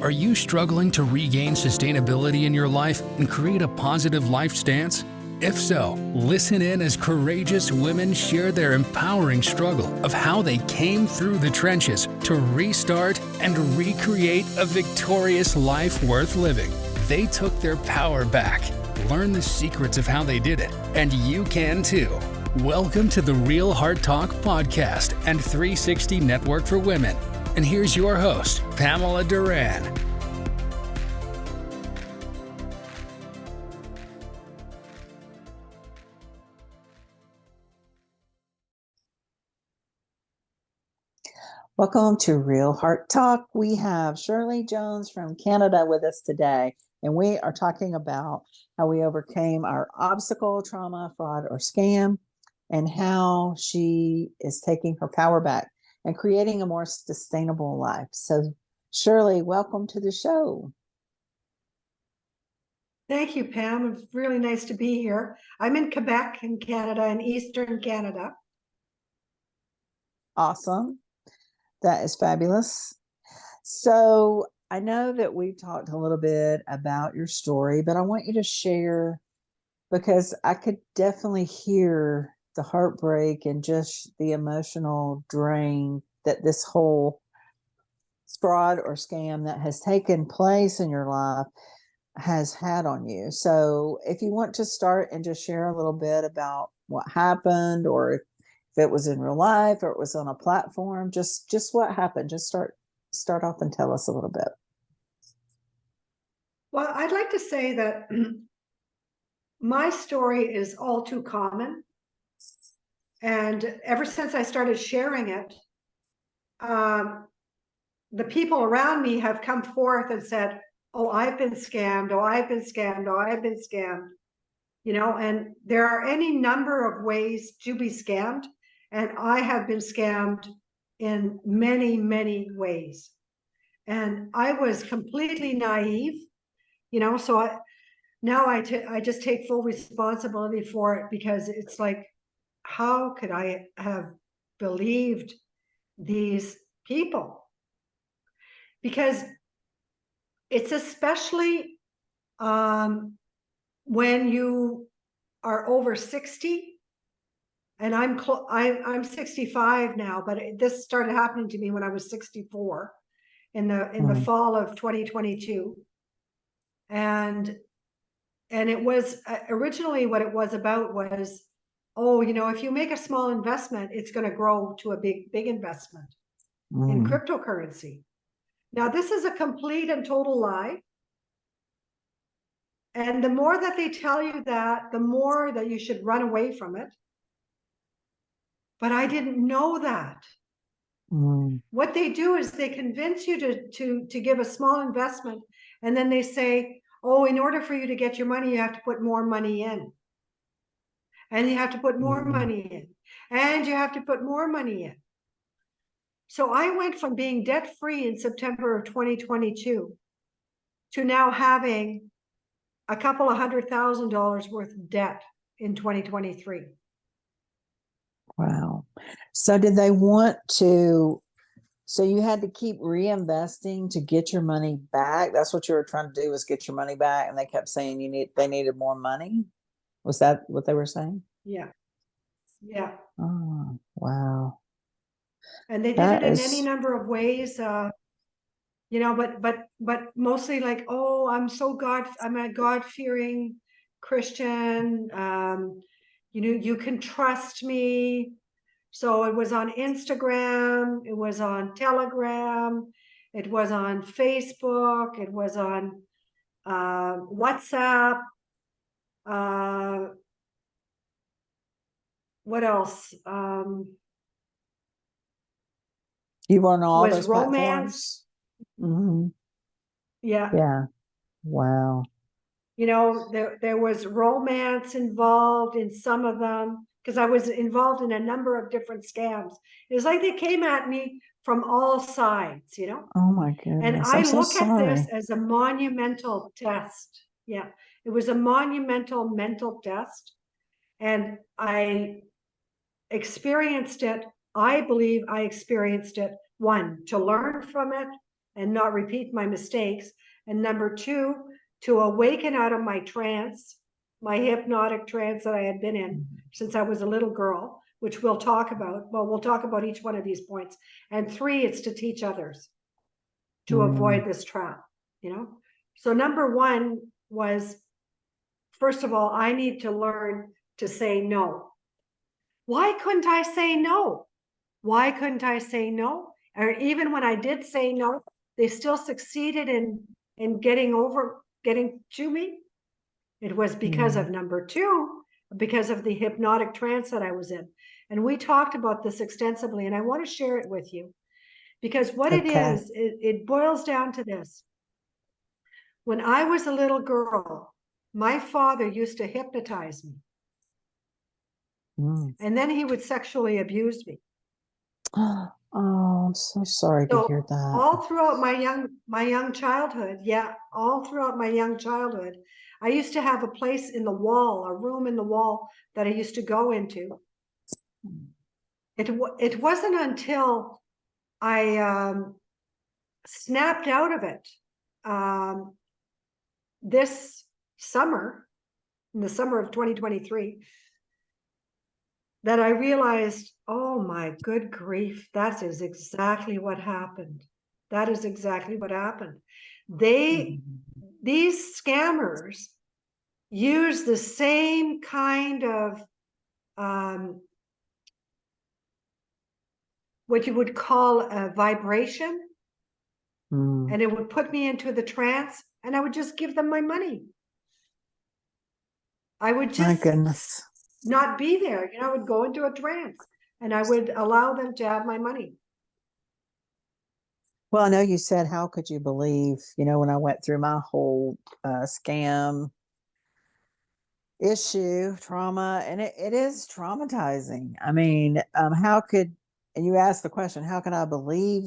Are you struggling to regain sustainability in your life and create a positive life stance? If so, listen in as courageous women share their empowering struggle of how they came through the trenches to restart and recreate a victorious life worth living. They took their power back. Learn the secrets of how they did it, and you can too. Welcome to the Real Heart Talk podcast and 360 Network for Women. And here's your host, Pamela Duran. Welcome to Real Heart Talk. We have Shirley Jones from Canada with us today, and we are talking about how we overcame our obstacle, trauma, fraud, or scam, and how she is taking her power back and creating a more sustainable life. So, Shirley, welcome to the show. Thank you, Pam. It's really nice to be here. I'm in Quebec in Canada, in Eastern Canada. Awesome. That is fabulous. So I know that we talked a little bit about your story, but I want you to share, because I could definitely hear the heartbreak and just the emotional drain that this whole fraud or scam that has taken place in your life has had on you. So if you want to start and just share a little bit about what happened, or if it was in real life or it was on a platform, just what happened. Just start off and tell us a little bit. Well, I'd like to say that my story is all too common. And ever since I started sharing it, the people around me have come forth and said, oh, I've been scammed. Oh, I've been scammed. Oh, I've been scammed. You know, and there are any number of ways to be scammed. And I have been scammed in many, many ways. And I was completely naive, you know, so I just take full responsibility for it, because it's like, how could I have believed these people? Because it's especially when you are over 60, and I'm 65 now, but this started happening to me when I was 64 in the fall of 2022. And it was originally, what it was about was, oh, you know, if you make a small investment, it's going to grow to a big investment in cryptocurrency. Now, this is a complete and total lie. And the more that they tell you that, the more that you should run away from it. But I didn't know that. What they do is they convince you to give a small investment, and then they say, oh, in order for you to get your money, you have to put more money in. And you have to put more money in. And you have to put more money in. So I went from being debt-free in September of 2022 to now having a couple of $100,000 worth of debt in 2023. Wow. So did they want to, so you had to keep reinvesting to get your money back? That's what you were trying to do, was get your money back, and they kept saying they needed more money? Was that what they were saying? Yeah. Yeah. Oh, wow. And they did it in any number of ways, you know, but mostly like, oh, I'm a God-fearing Christian. You know, you can trust me. So it was on Instagram, it was on Telegram, it was on Facebook, it was on WhatsApp. What else? You were on all was those romance. platforms? Yeah. Yeah. Wow. You know, there was romance involved in some of them, because I was involved in a number of different scams. It was like they came at me from all sides, you know. Oh my goodness. And I I'm so look at this sorry. as a monumental test. Yeah, it was a monumental mental test. And I experienced it. I believe I experienced it, one, to learn from it, and not repeat my mistakes. And number two, to awaken out of my trance, my hypnotic trance that I had been in since I was a little girl, which we'll talk about. Well, we'll talk about each one of these points. And three, it's to teach others to avoid this trap, you know? So number one was, first of all, I need to learn to say no. Why couldn't I say no? Why couldn't I say no? Or even when I did say no, they still succeeded in getting to me. It was because of number two, because of the hypnotic trance that I was in. And we talked about this extensively, and I want to share it with you because what it is, it boils down to this. When I was a little girl, my father used to hypnotize me. And then he would sexually abuse me. Oh, I'm so sorry to hear that. All throughout my young childhood, all throughout my young childhood, I used to have a place in the wall, a room in the wall that I used to go into. It wasn't until I snapped out of it this summer, in the summer of 2023, that I realized, oh my good grief, that is exactly what happened. That is exactly what happened. These scammers use the same kind of what you would call a vibration, and it would put me into the trance, and I would just give them my money. I would just not be there. You know, I would go into a trance and I would allow them to have my money. Well, I know you said, how could you believe, you know, when I went through my whole scam issue, trauma, and it is traumatizing. I mean, and you asked the question, how can I believe,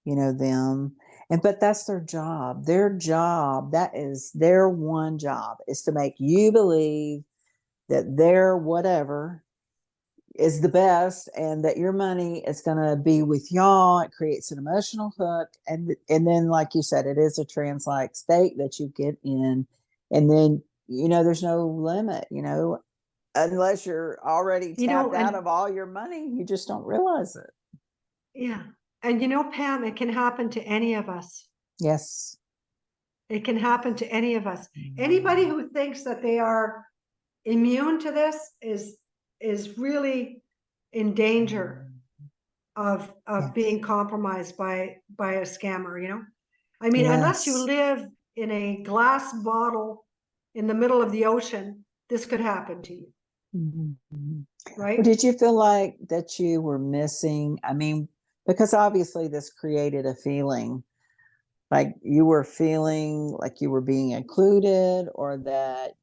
you know, them? But that's their job. That is their one job, is to make you believe that their whatever is the best and that your money is going to be with y'all. It creates an emotional hook. And then, like you said, it is a trance-like state that you get in. And then, you know, there's no limit, you know, unless you're already tapped out of all your money, you just don't realize it. Yeah. And you know, Pam, it can happen to any of us. Yes. It can happen to any of us. Anybody who thinks that they are immune to this is really in danger of being compromised by a scammer, you know? I mean, unless you live in a glass bottle in the middle of the ocean, this could happen to you. Right? Well, did you feel like that you were missing? I mean, because obviously this created a feeling, like you were feeling like you were being included, or that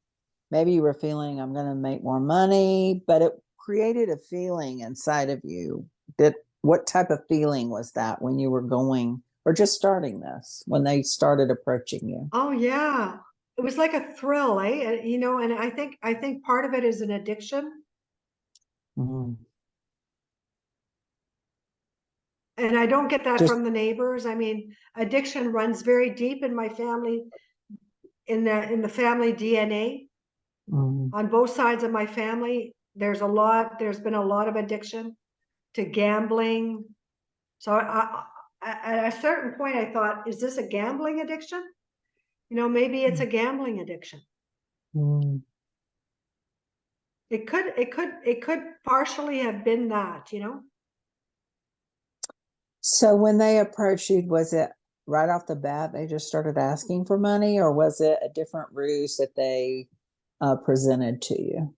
maybe you were feeling, I'm going to make more money, but it created a feeling inside of you. What type of feeling was that when you were going, or just starting this, when they started approaching you? Oh yeah. It was like a thrill, eh? You know, and I think part of it is an addiction. And I don't get that from the neighbors. I mean, addiction runs very deep in my family, in the family DNA. On both sides of my family, there's been a lot of addiction to gambling. So at a certain point, I thought, is this a gambling addiction? You know, maybe it's a gambling addiction. It could partially have been that, you know. So when they approached you, was it right off the bat they just started asking for money, or was it a different ruse that they presented to you?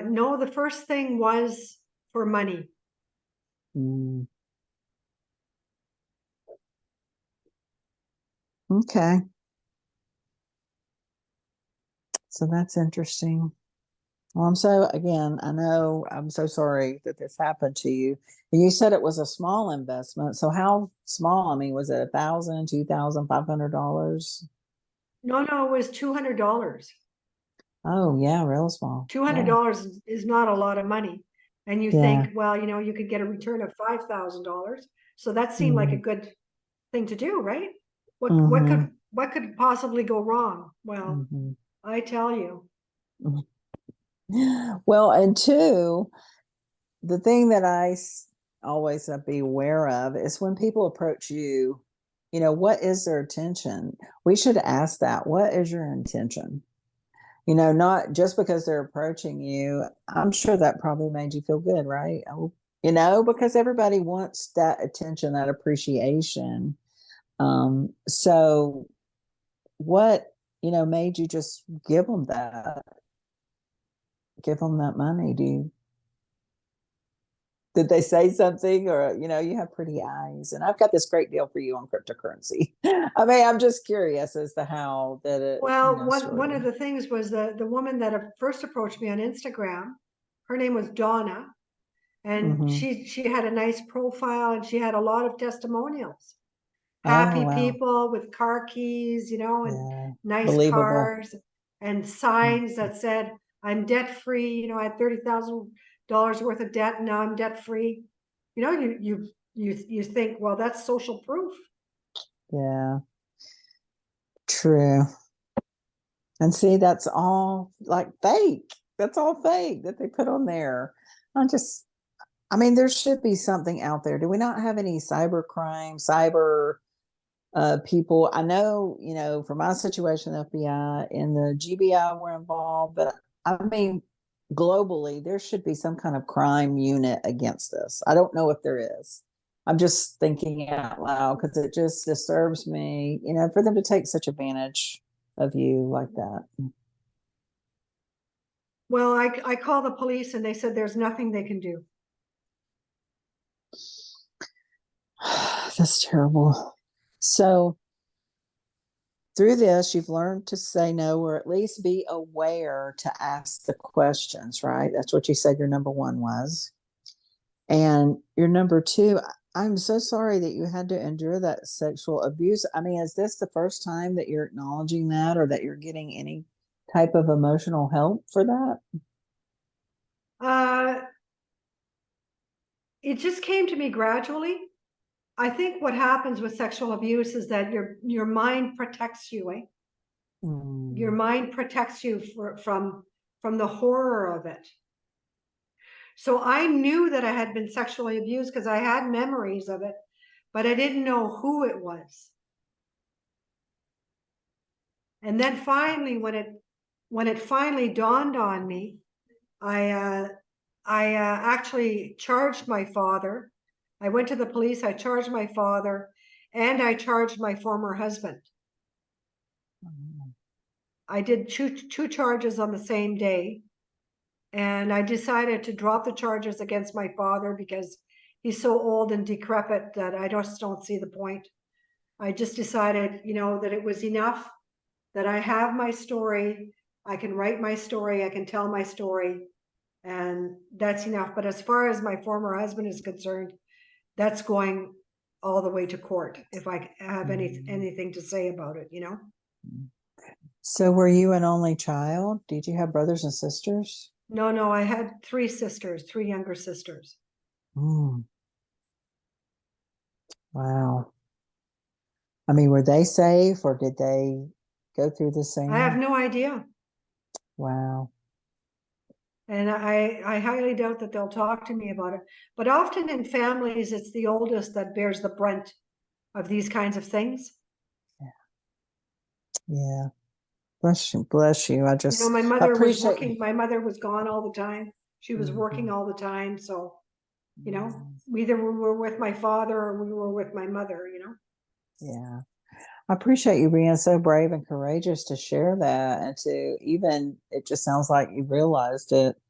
No, the first thing was for money. Okay. So that's interesting. Well, I know I'm so sorry that this happened to you. And you said it was a small investment. So how small? I mean, was it $1,000, $2,000, $500? No, it was $200. Oh yeah, real small. $200 is not a lot of money. And you Yeah. think, well, you know, you could get a return of $5,000. So that seemed like a good thing to do, right? What could possibly go wrong? Well, Mm-hmm. I tell you. Well, and two, the thing that always be aware of is when people approach you, you know, what is their intention? We should ask that. What is your intention? You know, not just because they're approaching you. I'm sure that probably made you feel good, right? You know, because everybody wants that attention, that appreciation. So what, you know, made you just give them that money? Did they say something, or, you know, you have pretty eyes and I've got this great deal for you on cryptocurrency? I mean, I'm just curious as to how that it, you Well, know, one of started. the things was the woman that first approached me on Instagram. Her name was Donna, and Mm-hmm. she had a nice profile and she had a lot of testimonials. Oh, Happy wow. people with car keys, you know, and Yeah. nice Believable. cars and signs that said, I'm debt free. You know, I had $30,000 worth of debt and now I'm debt free. You know, you think, well, that's social proof. Yeah. True. And see, that's all like fake. That's all fake that they put on there. I just, I mean, there should be something out there. Do we not have any cyber crime, cyber people? I know, you know, for my situation, the FBI and the GBI were involved, but I mean, globally, there should be some kind of crime unit against this. I don't know if there is. I'm just thinking out loud because it just disturbs me, you know, for them to take such advantage of you like that. Well, I called the police and they said there's nothing they can do. That's terrible. So, through this, you've learned to say no, or at least be aware to ask the questions, right? That's what you said your number one was. And your number two, I'm so sorry that you had to endure that sexual abuse. I mean, is this the first time that you're acknowledging that, or that you're getting any type of emotional help for that? Uh, it just came to me gradually. I think what happens with sexual abuse is that your mind protects you, eh? Your Mm. mind protects you from the horror of it. So I knew that I had been sexually abused because I had memories of it, but I didn't know who it was. And then finally, when it finally dawned on me, I actually charged my father. I went to the police. I charged my father, and I charged my former husband. I did two charges on the same day, and I decided to drop the charges against my father because he's so old and decrepit that I just don't see the point. I just decided, you know, that it was enough, that I have my story. I can write my story. I can tell my story, and that's enough. But as far as my former husband is concerned, that's going all the way to court if I have anything to say about it, you know? So, were you an only child? Did you have brothers and sisters? No, no, I had three sisters, three younger sisters. Mm, wow. I mean, were they safe, or did they go through the I have same? no idea. Wow. And I highly doubt that they'll talk to me about it. But often in families, it's the oldest that bears the brunt of these kinds of things. Yeah. Bless you. Bless you. I You know, just my mother was appreciate you. working, my mother was gone all the time. She was working Mhm. all the time. So, you know, Mhm. either we were with my father or we were with my mother, you know. Yeah. I appreciate you being so brave and courageous to share that, and to even, it just sounds like you realized it.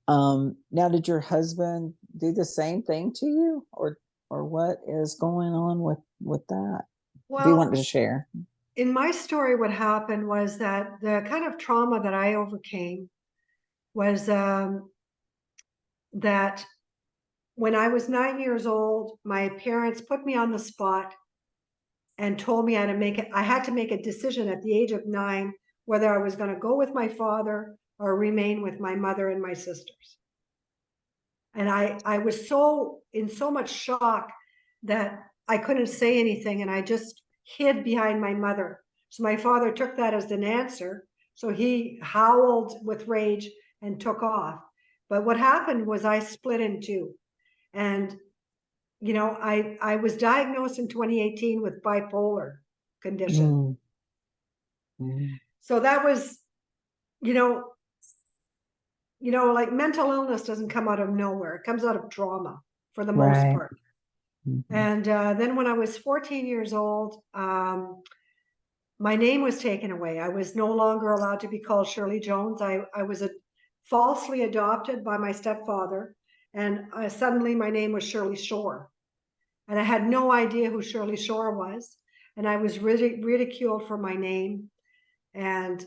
Now, did your husband do the same thing to you, or what is going on with that? If you want Well, to share. in my story, what happened was that the kind of trauma that I overcame was that when I was 9 years old, my parents put me on the spot and told me I had to make a decision at the age of 9 whether I was going to go with my father or remain with my mother and my sisters. And I was so in so much shock that I couldn't say anything, and I just hid behind my mother. So my father took that as an answer. So he howled with rage and took off. But what happened was I split in two. And, I was diagnosed in 2018 with bipolar condition. Mm. Mm. So that was, you know, like mental illness doesn't come out of nowhere. It comes out of trauma for the most Right. part. Mm-hmm. And then when I was 14 years old, my name was taken away. I was no longer allowed to be called Shirley Jones. I was falsely adopted by my stepfather, and suddenly my name was Shirley Shore. And I had no idea who Shirley Shore was. And I was ridiculed for my name. And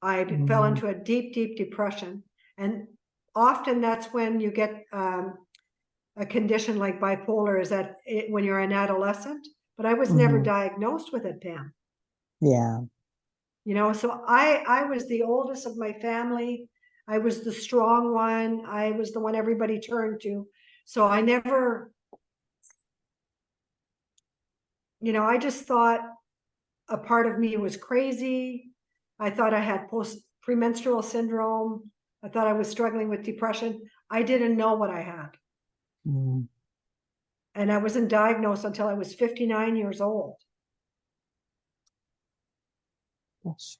I fell into a deep, deep depression. And often that's when you get a condition like bipolar, is that when you're an adolescent. But I was never diagnosed with it, Pam. Yeah. So I was the oldest of my family. I was the strong one. I was the one everybody turned to. So I never, I just thought a part of me was crazy. I thought I had premenstrual syndrome. I thought I was struggling with depression. I didn't know what I had. Mm. And I wasn't diagnosed until I was 59 years old. Yes.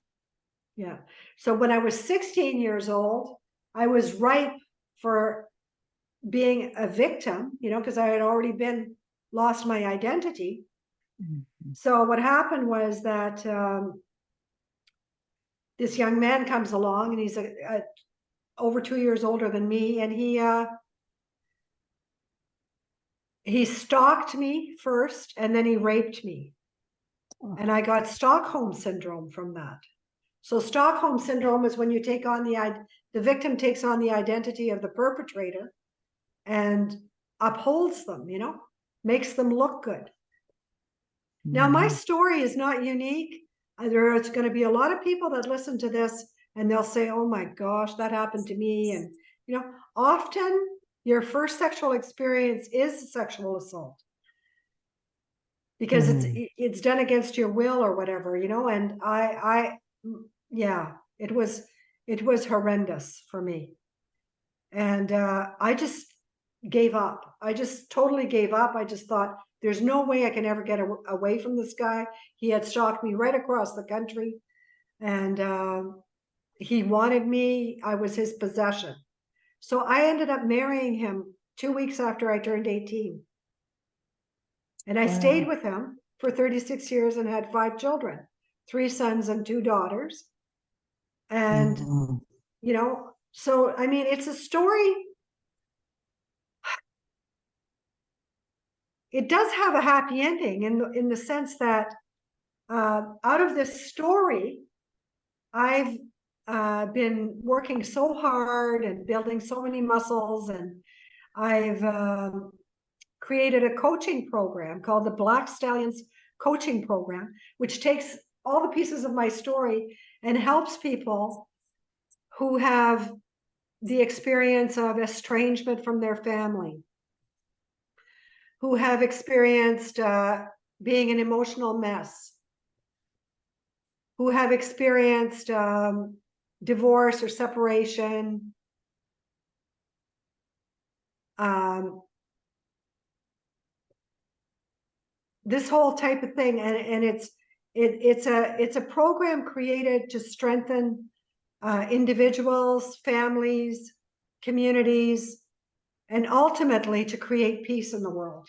Yeah. So when I was 16 years old, I was ripe for being a victim, because I had already lost my identity. Mm-hmm. So what happened was that this young man comes along, and he's over 2 years older than me, and he stalked me first, and then he raped me. And I got Stockholm Syndrome from that. So Stockholm Syndrome is when you take on the victim takes on the identity of the perpetrator and upholds them, makes them look good. Now, my story is not unique. There's going to be a lot of people that listen to this and they'll say, oh my gosh, that happened to me. And, often your first sexual experience is sexual assault because it's done against your will or whatever, and yeah, it was horrendous for me. And I just gave up. I just totally gave up. I just thought, there's no way I can ever get away from this guy. He had stalked me right across the country, and he wanted me. I was his possession. So I ended up marrying him 2 weeks after I turned 18. And I stayed with him for 36 years and had 5 children, 3 sons and 2 daughters. And, so, I mean, it's a story. It does have a happy ending in the sense that out of this story, I've been working so hard and building so many muscles, and I've created a coaching program called the Black Stallions Coaching Program, which takes all the pieces of my story and helps people who have the experience of estrangement from their family, who have experienced being an emotional mess, who have experienced divorce or separation, this whole type of thing. And it's a program created to strengthen individuals, families, communities, and ultimately to create peace in the world.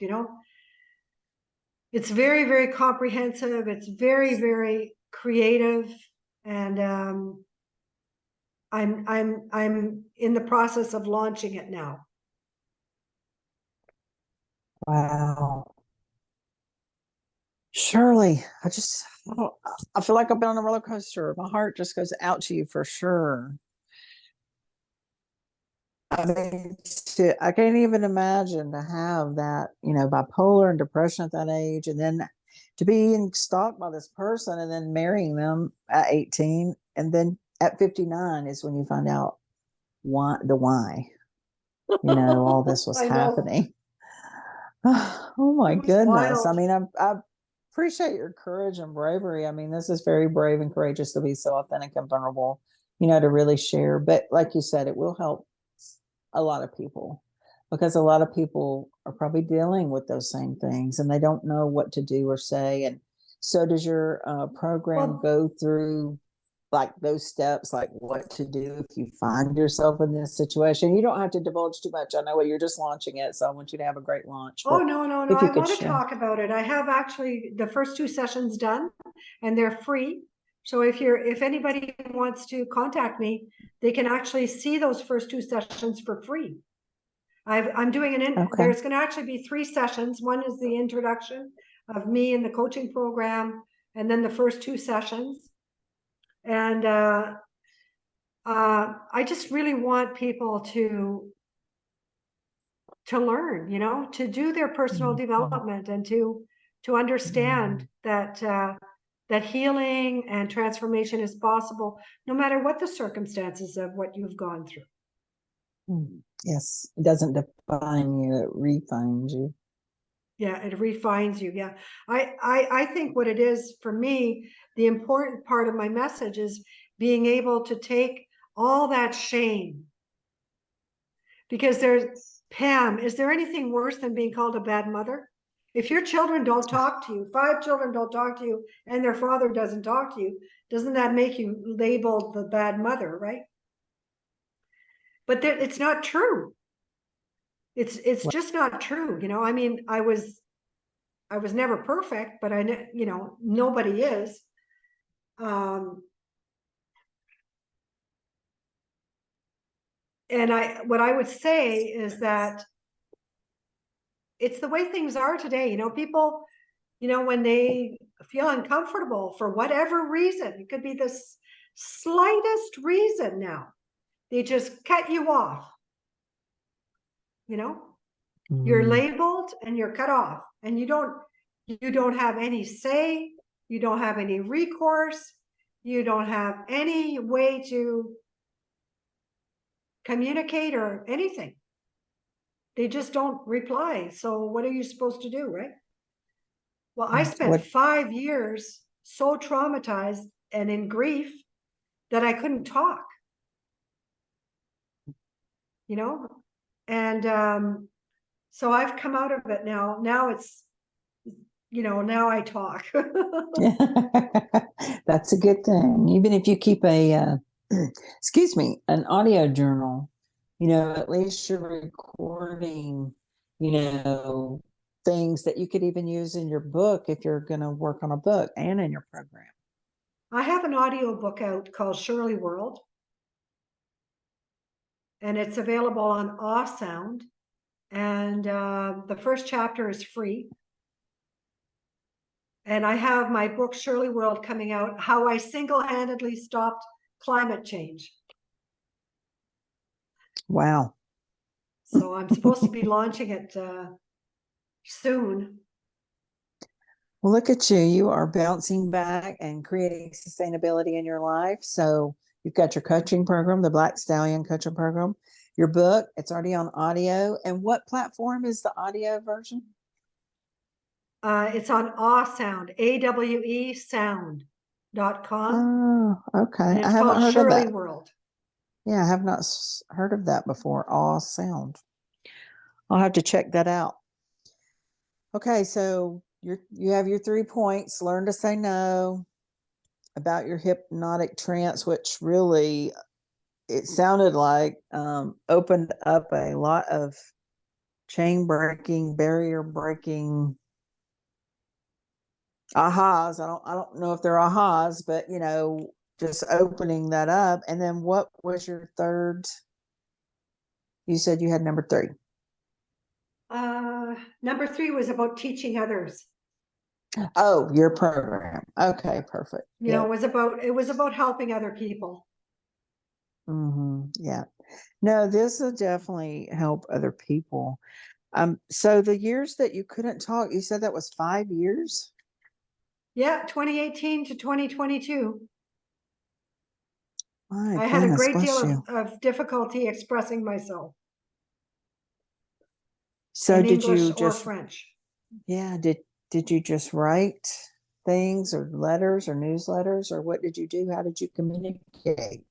It's very, very comprehensive. It's very, very creative, and I'm in the process of launching it now. Wow. Shirley, I feel like I've been on a roller coaster. My heart just goes out to you for sure. I mean, I can't even imagine to have that, bipolar and depression at that age, and then to be stalked by this person and then marrying them at 18. And then at 59 is when you find out why. all this was I know. happening. Oh my It was goodness. I wild. mean, I appreciate your courage and bravery. I mean, this is very brave and courageous to be so authentic and vulnerable, to really share. But like you said, it will help a lot of people because a lot of people are probably dealing with those same things and they don't know what to do or say. And so, does your program Well, go through like those steps, like what to do if you find yourself in this situation? You don't have to divulge too much. I know you're just launching it, so I want you to have a great launch. oh, But no, no, no. if you I could want to share. talk about it. I have actually the first 2 sessions done and they're free. So if anybody wants to contact me, they can actually see those first 2 sessions for free. I'm doing Okay. there's going to actually be 3 sessions. One is the introduction of me and the coaching program, and then the first 2 sessions. And I just really want people to learn, to do their personal development and to understand that that healing and transformation is possible no matter what the circumstances of what you've gone through. Yes, it doesn't define you, it refines you. Yeah, it refines you. Yeah. I think what it is for me, the important part of my message is being able to take all that shame. Because Pam, is there anything worse than being called a bad mother? If your children don't talk to you, 5 children don't talk to you, and their father doesn't talk to you, doesn't that make you labeled the bad mother, right? But it's not true. It's just not true. I mean, I was never perfect, but nobody is. And what I would say is that it's the way things are today. People, when they feel uncomfortable for whatever reason, it could be the slightest reason now, they just cut you off. You're labeled and you're cut off, and you don't have any say, you don't have any recourse, you don't have any way to communicate or anything. They just don't reply. So what are you supposed to do, right? Well, I spent 5 years so traumatized and in grief that I couldn't talk, and so I've come out of it now. Now it's, now I talk. That's a good thing. Even if you keep excuse me, an audio journal, at least you're recording, things that you could even use in your book if you're going to work on a book and in your program. I have an audio book out called Shirley World, and it's available on Sound. And the first chapter is free. And I have my book, Shirley World, coming out, How I Single-Handedly Stopped Climate Change. Wow. So I'm supposed to be launching it soon. Well, look at you. You are bouncing back and creating sustainability in your life. So you've got your coaching program, the Black Stallion coaching program, your book, it's already on audio. And what platform is the audio version? It's on Sound, AWE Sound.com. Oh, okay. And it's I haven't called heard Shirley of that. World. Yeah, I have not heard of that before. Awe Sound. I'll have to check that out. Okay, so you have your 3 points. Learn to say no, about your hypnotic trance, which really it sounded like opened up a lot of chain breaking, barrier breaking ahas. I don't know if they're ahas, but just opening that up. And then what was your third? You said you had number 3. Number 3 was about teaching others. Oh, your program. Okay, perfect. It was about helping other people. Yeah. No, this will definitely help other people. So the years that you couldn't talk, you said that was 5 years? Yeah, 2018 to 2022. My I had a goodness, great bless deal you. of difficulty expressing myself. So in did English you or just, French. yeah, did you just write things or letters or newsletters, or what did you do? How did you communicate?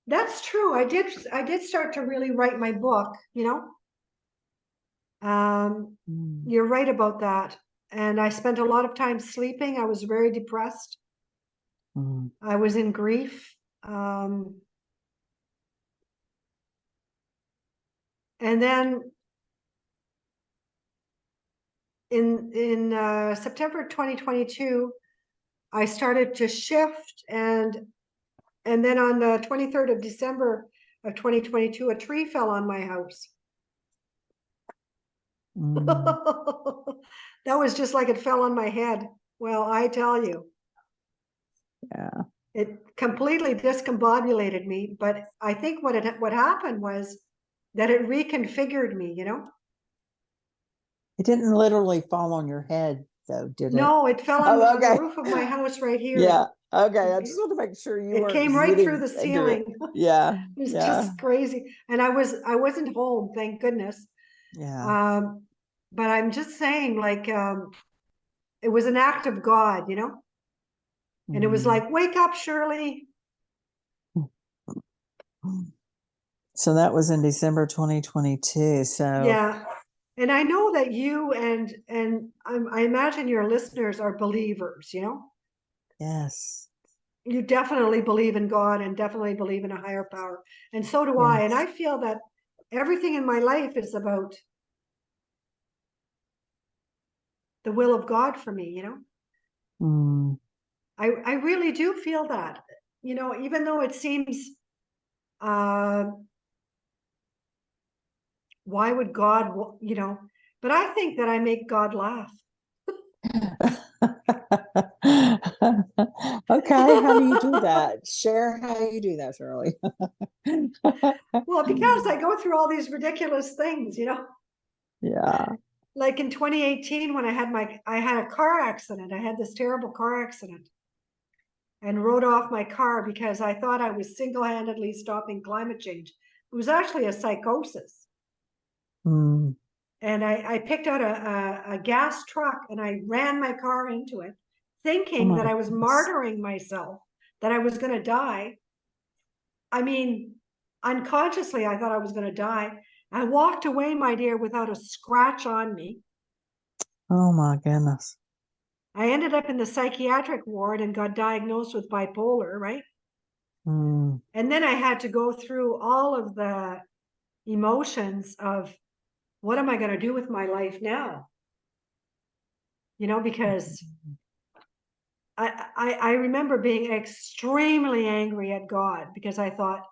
That's true. I did start to really write my book, you know. Mm, You're right about that. And I spent a lot of time sleeping. I was very depressed. mm, I was in grief. And then in September 2022, I started to shift, and then on the 23rd of December of 2022, a tree fell on my house. mm. That was just like it fell on my head. Well, I tell you, Yeah. it completely discombobulated me. But I think what happened was that it reconfigured me, you know? It didn't literally fall on your head, though, did it? No, it fell Oh, on the okay. roof of my house right Yeah. here. Okay. I It, just want to make sure you it weren't came right through zipping the into it. ceiling. Yeah. It was Yeah. just crazy. And I wasn't home, thank goodness. Yeah. But I'm just saying, like, it was an act of God, you know? And it was Mm. like, wake up, Shirley. So that was in December 2022. So Yeah. And I know that you and I imagine your listeners are believers, you know? yes. You definitely believe in God and definitely believe in a higher power. And so do I. And Yes. I feel that everything in my life is about the will of God for me, you know? Mm. I really do feel that, you know, even though it seems, uh, why would God, you know, but I think that I make God laugh. Okay. How do you do that? Share how you do that, Shirley. Well, because I go through all these ridiculous things, you know, Yeah. like in 2018 when I had a car accident. I had this terrible car accident and rode off my car because I thought I was single-handedly stopping climate change. It was actually a psychosis. Mm. And I picked out a gas truck and I ran my car into it, Oh thinking my that I was goodness. martyring myself, that I was going to die. I mean, unconsciously, I thought I was going to die. I walked away, my dear, without a scratch on me. Oh my goodness. I ended up in the psychiatric ward and got diagnosed with bipolar, right? Mm. And then I had to go through all of the emotions of what am I going to do with my life now? You know, because I remember being extremely angry at God because I thought,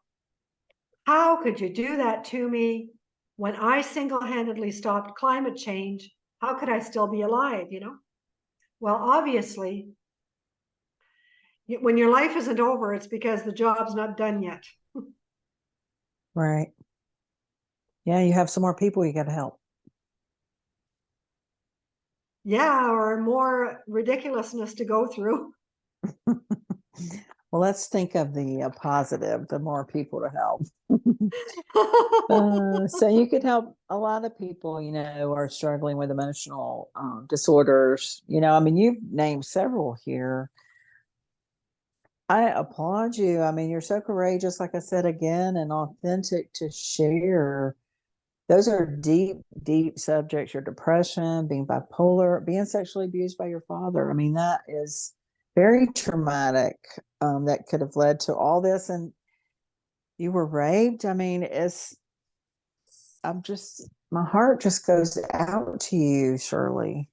how could you do that to me when I single-handedly stopped climate change? How could I still be alive, you know? Well, obviously, when your life isn't over, it's because the job's not done yet. Right. Yeah. You have some more people you got to help. Yeah, or more ridiculousness to go through. Well, let's think of the positive, the more people to help. So you could help a lot of people, are struggling with emotional disorders. I mean, you've named several here. I applaud you. I mean, you're so courageous, like I said again, and authentic to share. Those are deep, deep subjects. Your depression, being bipolar, being sexually abused by your father. I mean, that is very traumatic. That could have led to all this. And you were raped. I mean, my heart just goes out to you, Shirley,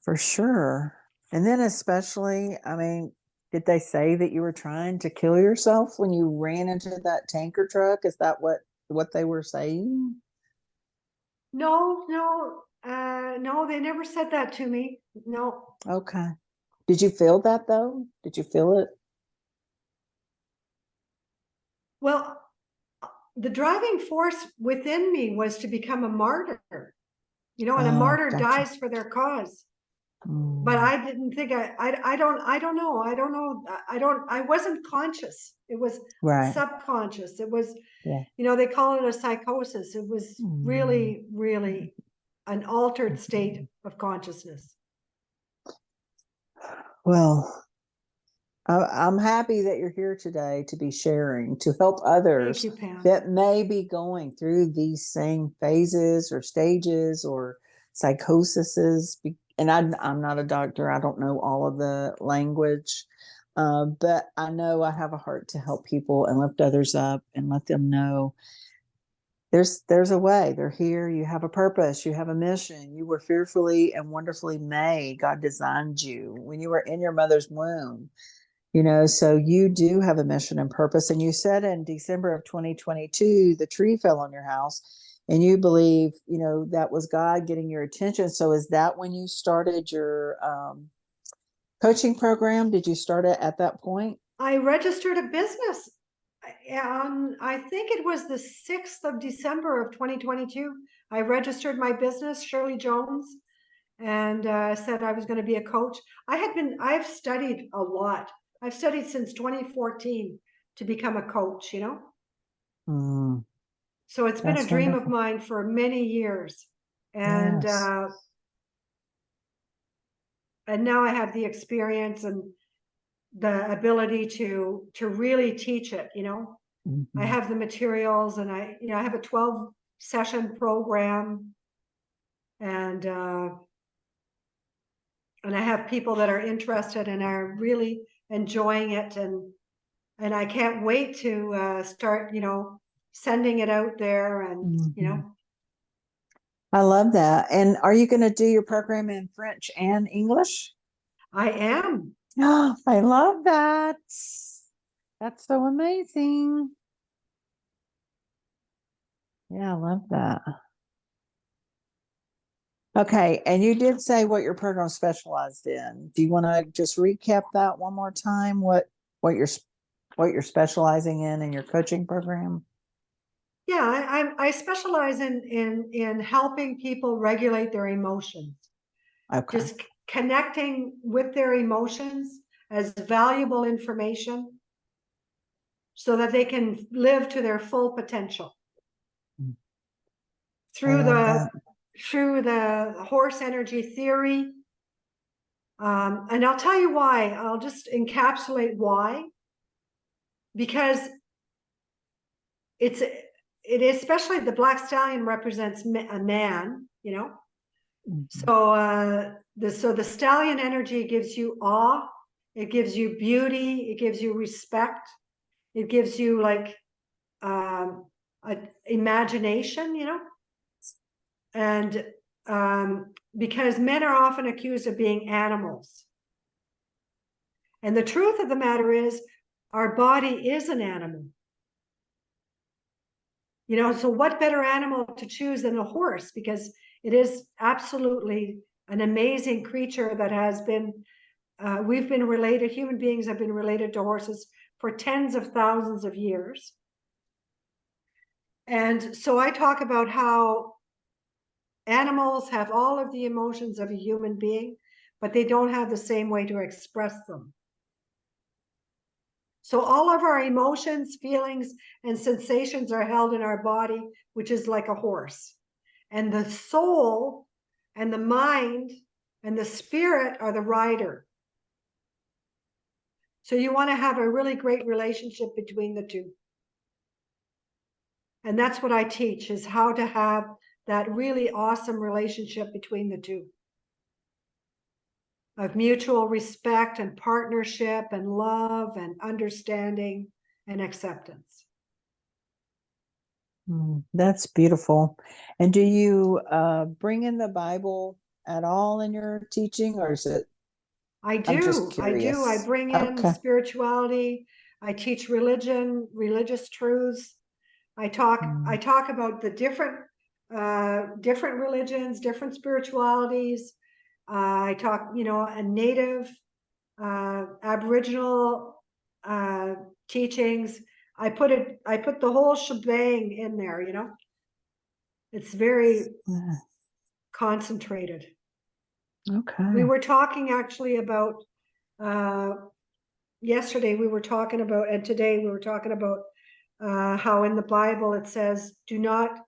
for sure. And then, especially, I mean, did they say that you were trying to kill yourself when you ran into that tanker truck? Is that what they were saying? No, no, no, they never said that to me. No. Okay. Did you feel that though? Did you feel it? Well, the driving force within me was to become a martyr, you know, and a Oh, martyr gotcha. dies for their cause. But Mm, I didn't think I don't know. I wasn't conscious. It was right. subconscious. It was, Yeah. you know, they call it a psychosis. It was Mm, really, really an altered state of consciousness. Well, I'm happy that you're here today to be sharing, to help Thank others you, Pam. that may be going through these same phases or stages or psychoses. And I'm not a doctor. I don't know all of the language, but I know I have a heart to help people and lift others up and let them know there's a way. They're here. You have a purpose. You have a mission. You were fearfully and wonderfully made. God designed you when you were in your mother's womb. So you do have a mission and purpose. And you said in December of 2022, the tree fell on your house and you believe, that was God getting your attention. So is that when you started your coaching program? Did you start it at that point? I registered a business. I think it was the 6th of December of 2022. I registered my business, Shirley Jones, and said I was going to be a coach. I've studied a lot. I've studied since 2014 to become a coach, Mm, So it's been a that's dream of wonderful. mine for many years. And Yes. and now I have the experience and the ability to really teach it, I Mhm. have the materials and I have a 12 session program and I have people that are interested and are really enjoying it and I can't wait to start, sending it out there and, Mhm. I love that. And are you going to do your program in French and English? I am. Oh, I love that. That's so amazing. Yeah, I love that. Okay, and you did say what your program specialized in. Do you want to just recap that one more time? What you're what you're specializing in your coaching program? Yeah, I specialize in helping people regulate their emotions, Okay. just connecting with their emotions as valuable information so that they can live to their full potential I through love the that. through the horse energy theory. And I'll tell you why. I'll just encapsulate why, because it is, especially the Black Stallion represents a man, Mhm. So the stallion energy gives you awe, it gives you beauty, it gives you respect, it gives you like a imagination, and because men are often accused of being animals. And the truth of the matter is, our body is an animal. So what better animal to choose than a horse? Because it is absolutely an amazing creature that has been, we've been related, human beings have been related to horses for tens of thousands of years. And so I talk about how animals have all of the emotions of a human being, but they don't have the same way to express them. So all of our emotions, feelings, and sensations are held in our body, which is like a horse. And the soul and the mind and the spirit are the rider. So you want to have a really great relationship between the two. And that's what I teach, is how to have that really awesome relationship between the two, of mutual respect and partnership and love and understanding and acceptance. That's beautiful. And do you bring in the Bible at all in your teaching, or is it? I I'm just do. I curious. bring in Okay. spirituality. I teach religion, religious truths. I Mm, talk about the different religions, different spiritualities. I talk, a native, Aboriginal teachings. I put the whole shebang in there. It's very yeah, concentrated. We okay. were talking actually about yesterday. We were talking about, and today we were talking about how in the Bible it says, "Do not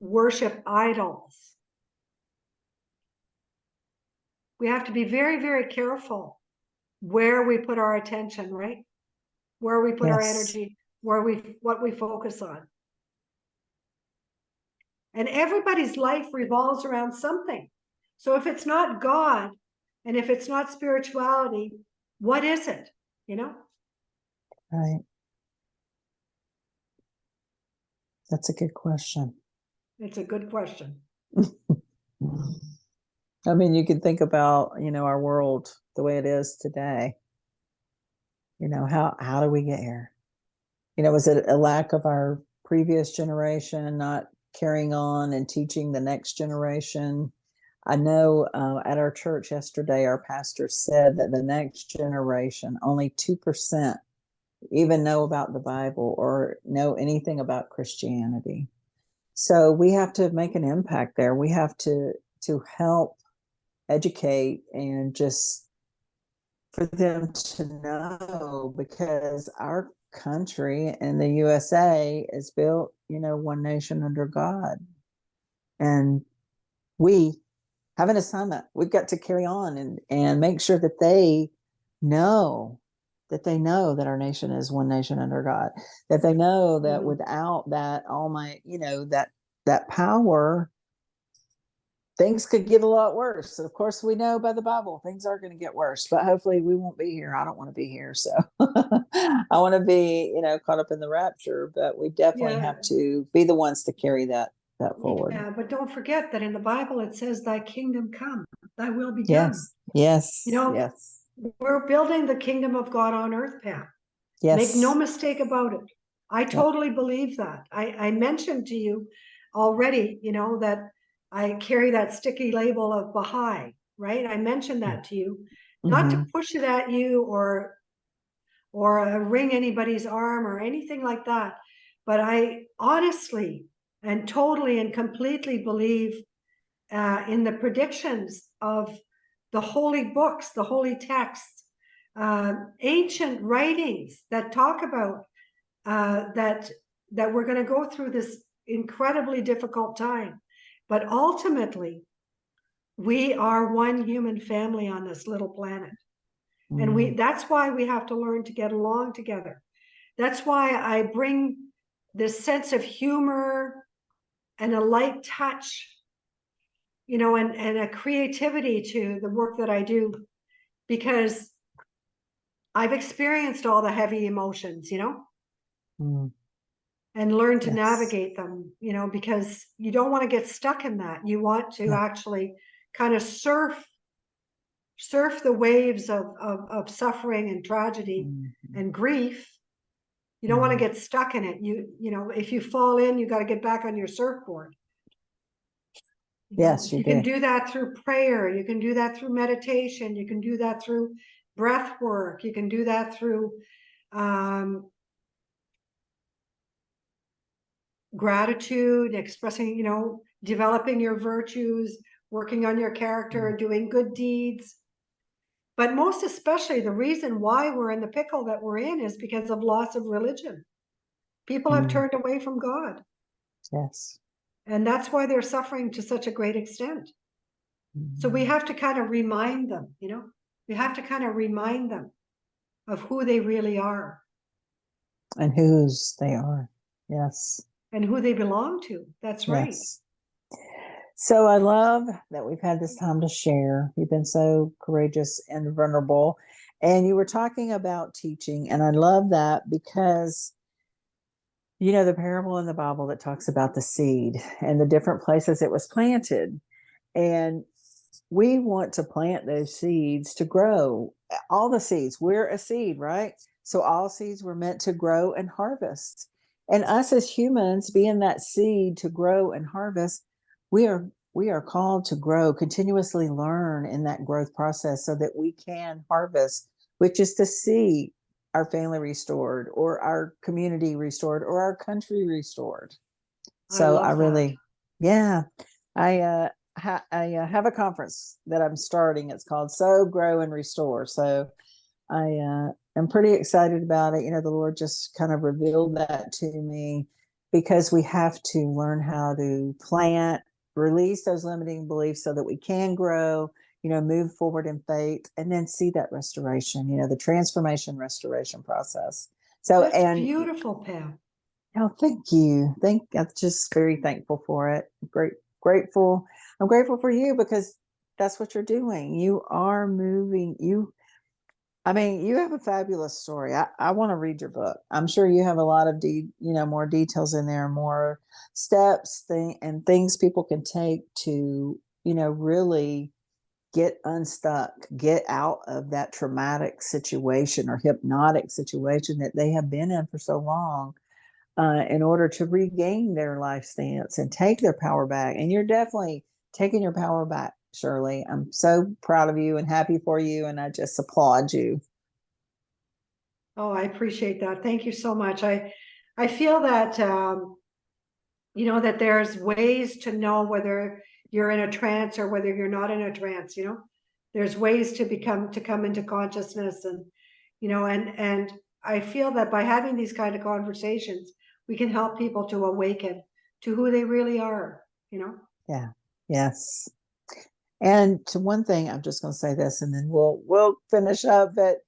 worship idols." we have to be very, very careful where we put our attention, right? Where we put our energy, what we focus on. And everybody's life revolves around something. So if it's not God, and if it's not spirituality, what is it? You know? Right. That's a good question. It's a good question. I mean, you could think about, our world the way it is today. How do we get here? Was it a lack of our previous generation not carrying on and teaching the next generation? I know at our church yesterday, our pastor said that the next generation, only 2% even know about the Bible or know anything about Christianity. So we have to make an impact there. We have to help educate and just for them to know, because our country and the USA is built, one nation under God. And we have an assignment. We've got to carry on and make sure that they know that our nation is one nation under God, that they know that without that almighty, that power, things could get a lot worse. Of course, we know by the Bible, things are going to get worse, but hopefully we won't be here. I don't want to be here. So I want to be, caught up in the rapture, but we definitely have to be the ones to carry that forward. Yeah, but don't forget that in the Bible, it says thy kingdom come, thy will be done. Yes. Yes. We're building the kingdom of God on earth, Pam. Yes. Make no mistake about it. I totally believe that. I mentioned to you already, that I carry that sticky label of Baha'i, right? I mentioned that to you, not to push it at you or wring anybody's arm or anything like that. But I honestly and totally and completely believe in the predictions of the holy books, the holy texts, ancient writings that talk about that we're going to go through this incredibly difficult time. But ultimately, we are one human family on this little planet. And that's why we have to learn to get along together. That's why I bring this sense of humor and a light touch, and a creativity to the work that I do, because I've experienced all the heavy emotions, and learned to navigate them, because you don't want to get stuck in that. You want to actually kind of surf the waves of suffering and tragedy and grief. You don't want to get stuck in it. If you fall in, you got to get back on your surfboard. Yes, you can do that through prayer. You can do that through meditation. You can do that through breath work. You can do that through gratitude, expressing, developing your virtues, working on your character, doing good deeds. But most especially, the reason why we're in the pickle that we're in is because of loss of religion. People have turned away from God. Yes. And that's why they're suffering to such a great extent. So we have to kind of remind them, we have to kind of remind them of who they really are. And whose they are. Yes. And who they belong to. That's right. Yes. So I love that we've had this time to share. You've been so courageous and vulnerable. And you were talking about teaching. And I love that because, the parable in the Bible that talks about the seed and the different places it was planted. And we want to plant those seeds to grow. All the seeds, we're a seed, right? So all seeds were meant to grow and harvest. And us as humans, being that seed to grow and harvest, we are called to grow, continuously learn in that growth process so that we can harvest, which is to see our family restored or our community restored or our country restored. So I really, I have a conference that I'm starting. It's called Sow, Grow, and Restore. So I am pretty excited about it. The Lord just kind of revealed that to me because we have to learn how to plant, release those limiting beliefs so that we can grow, move forward in faith and then see that restoration, the transformation restoration process. So, That's and beautiful, Pam. oh, thank you. I'm just very thankful for it. Grateful. I'm grateful for you because that's what you're doing. You are moving. You have a fabulous story. I want to read your book. I'm sure you have a lot of more details in there, more steps and things people can take to, really get unstuck, get out of that traumatic situation or hypnotic situation that they have been in for so long, in order to regain their life stance and take their power back. And you're definitely taking your power back, Shirley. I'm so proud of you and happy for you. And I just applaud you. Oh, I appreciate that. Thank you so much. I feel that, that there's ways to know whether you're in a trance or whether you're not in a trance, there's ways to come into consciousness and I feel that by having these kind of conversations, we can help people to awaken to who they really are, Yeah. Yes. And to one thing, I'm just going to say this and then we'll finish up. But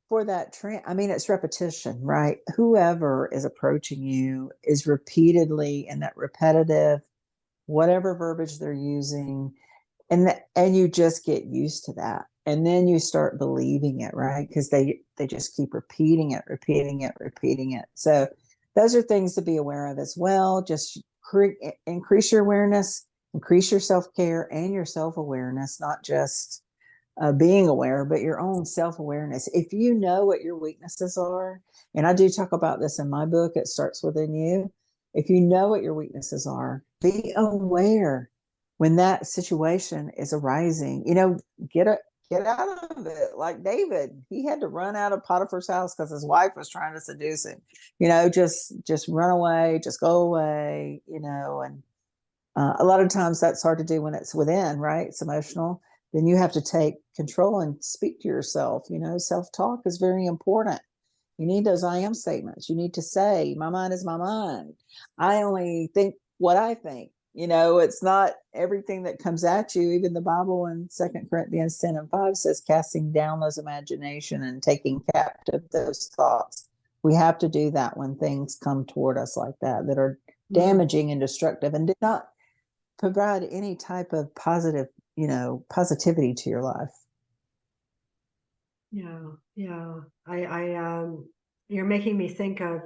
for that it's repetition, right? Whoever is approaching you is repeatedly in that repetitive, whatever verbiage they're using, and you just get used to that, and then you start believing it, right? Because they just keep repeating it. So those are things to be aware of as well. Just increase your awareness, increase your self-care and your self-awareness, not just being aware, but your own self-awareness. If you know what your weaknesses are, and I do talk about this in my book, It Starts Within You. If you know what your weaknesses are, be aware when that situation is arising. Get out of it. Like David, he had to run out of Potiphar's house because his wife was trying to seduce him. Just run away, just go away. And a lot of times that's hard to do when it's within, right? It's emotional. Then you have to take control and speak to yourself. Self-talk is very important. You need those I am statements. You need to say, my mind is my mind. I only think what I think. It's not everything that comes at you. Even the Bible in 2 Corinthians 10:5 says, casting down those imagination and taking captive those thoughts. We have to do that when things come toward us like that are damaging and destructive and did not provide any type of positivity to your life. Yeah. You're making me think of,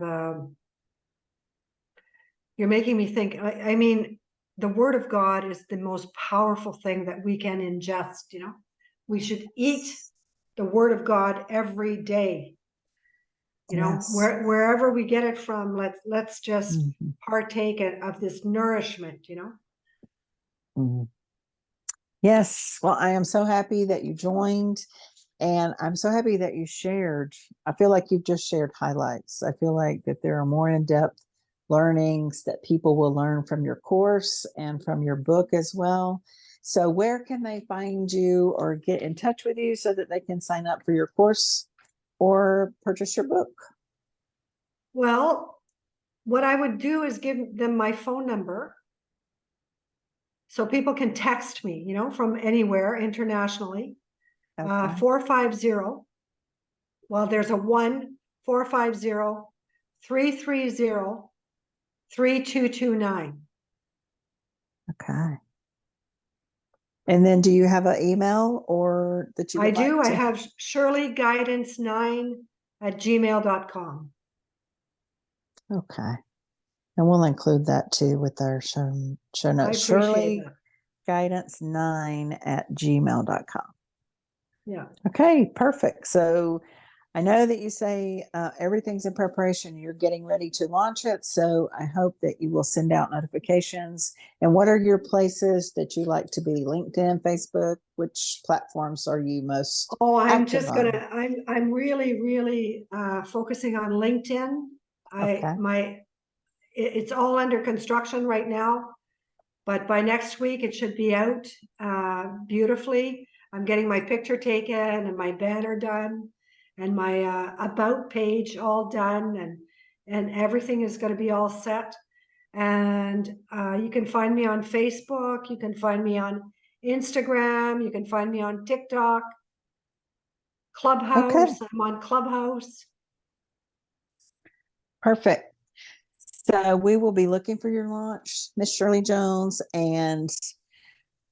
the word of God is the most powerful thing that we can ingest, we should eat the word of God every day, Yes. wherever we get it from, let's just partake of this nourishment, Mm-hmm. Yes. Well, I am so happy that you joined, and I'm so happy that you shared. I feel like you've just shared highlights. I feel like that there are more in-depth learnings that people will learn from your course and from your book as well. So where can they find you or get in touch with you so that they can sign up for your course or purchase your book? Well, what I would do is give them my phone number so people can text me, from anywhere internationally. Okay. 450. Well, there's a 1-450-330-3229. Okay. And then do you have an email or that you would I do. like to? I have shirleyguidance9@gmail.com. Okay. And we'll include that too with our show notes. I appreciate that. Shirleyguidance9@gmail.com. Yeah. Okay, perfect. So I know that you say everything's in preparation. You're getting ready to launch it. So I hope that you will send out notifications. And what are your places that you like to be? LinkedIn, Facebook? Which platforms are you most active on? I'm really, really focusing on LinkedIn. Okay. It's all under construction right now, but by next week it should be out beautifully. I'm getting my picture taken and my banner done and my about page all done, and everything is going to be all set. And you can find me on Facebook. You can find me on Instagram. You can find me on TikTok, Okay. Clubhouse. I'm on Clubhouse. Perfect. So we will be looking for your launch, Miss Shirley Jones, and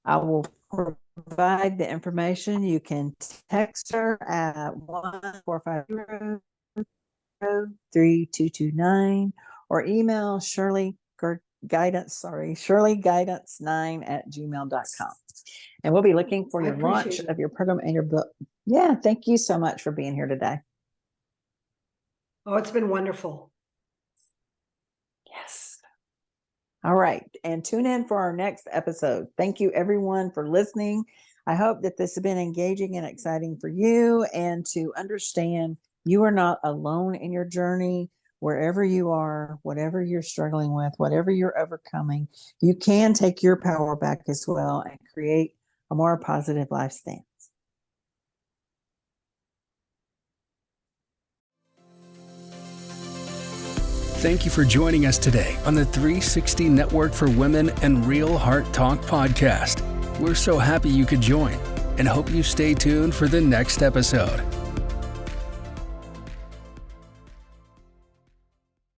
I will provide the information. You can text her at 1-450-3229 or email shirleyguidance9@gmail.com. And we'll be looking for I your launch appreciate it. of your program and your book. Yeah, thank you so much for being here today. Oh, it's been wonderful. Yes. All right. And tune in for our next episode. Thank you, everyone, for listening. I hope that this has been engaging and exciting for you, and to understand you are not alone in your journey. Wherever you are, whatever you're struggling with, whatever you're overcoming, you can take your power back as well and create a more positive life stance. Thank you for joining us today on the 360 Network for Women and Real Heart Talk podcast. We're so happy you could join and hope you stay tuned for the next episode.